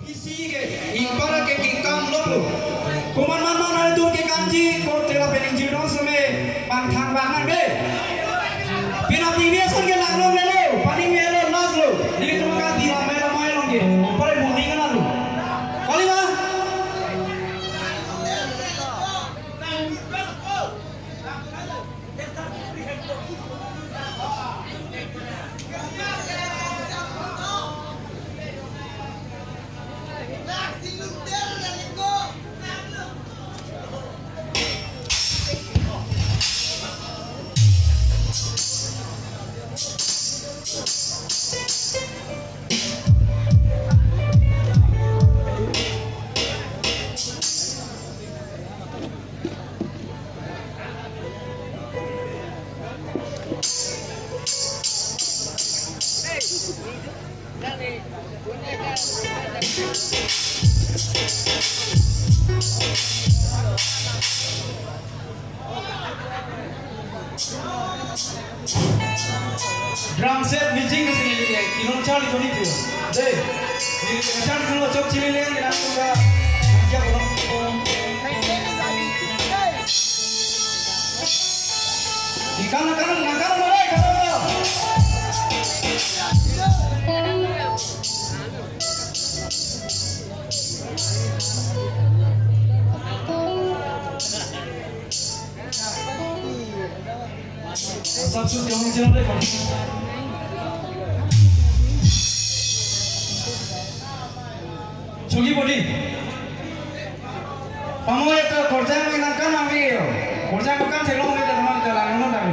Sige, para que kikam lolo. Kuman man man ada tu kikamji, kau telah pening jiran semai bang thang bangan be. Pina previous kan ke langlong lelo, paning lelo nas lo. Jadi tu maka di ramai ramai longge. Pare bunding kan lalu. Kali mah. Drum set music ni sini ni, kilon cari tu ni tu. Deh, ni cari tu lo cok cili ni, ni nak tu dah kerja belum. Di kanan mana kalau. Sabtu jangan jalan deh. Cuci body. Pamoy itu kerja mengenalkan ambil. Kerja bukan selong itu teman jalan mana dah.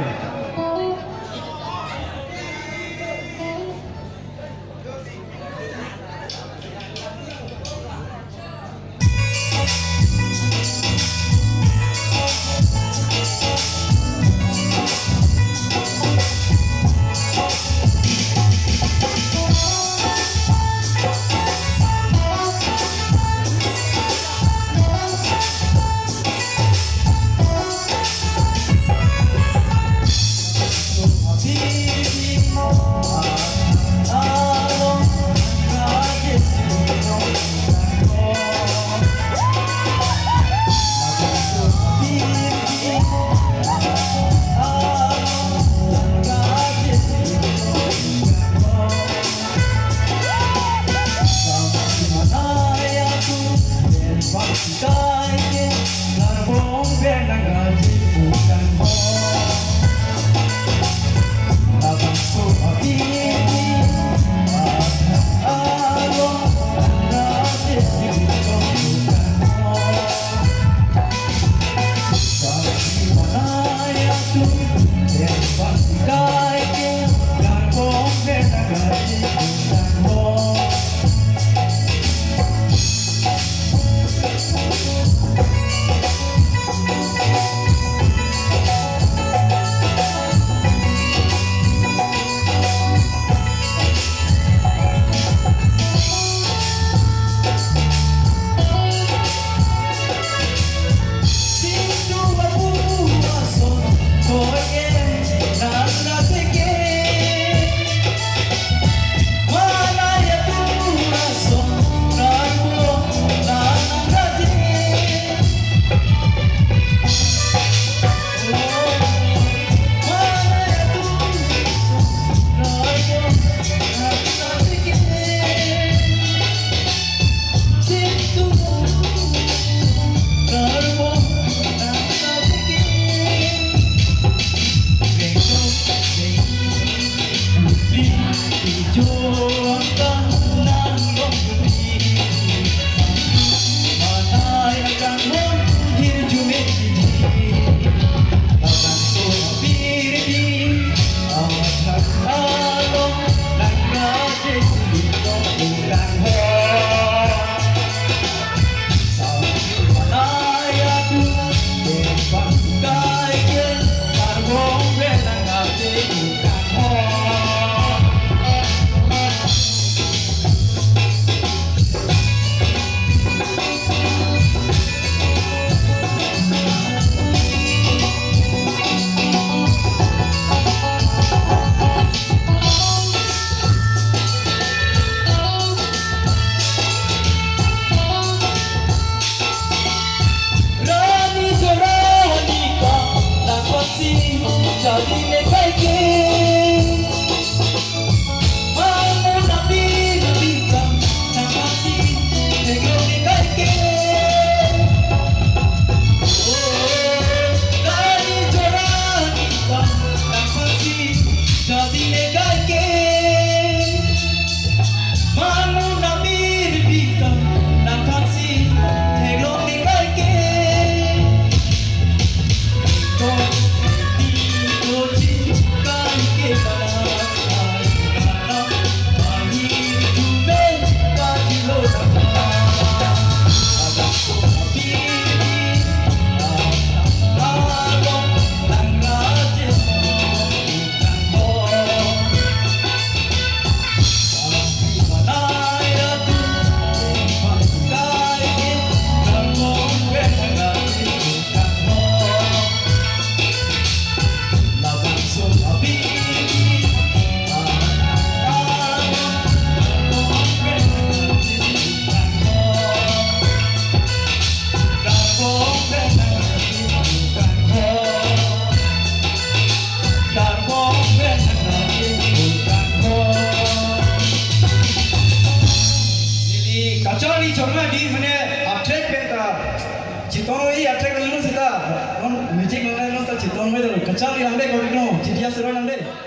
nong me do kachali ande ko no chitia serwa nang de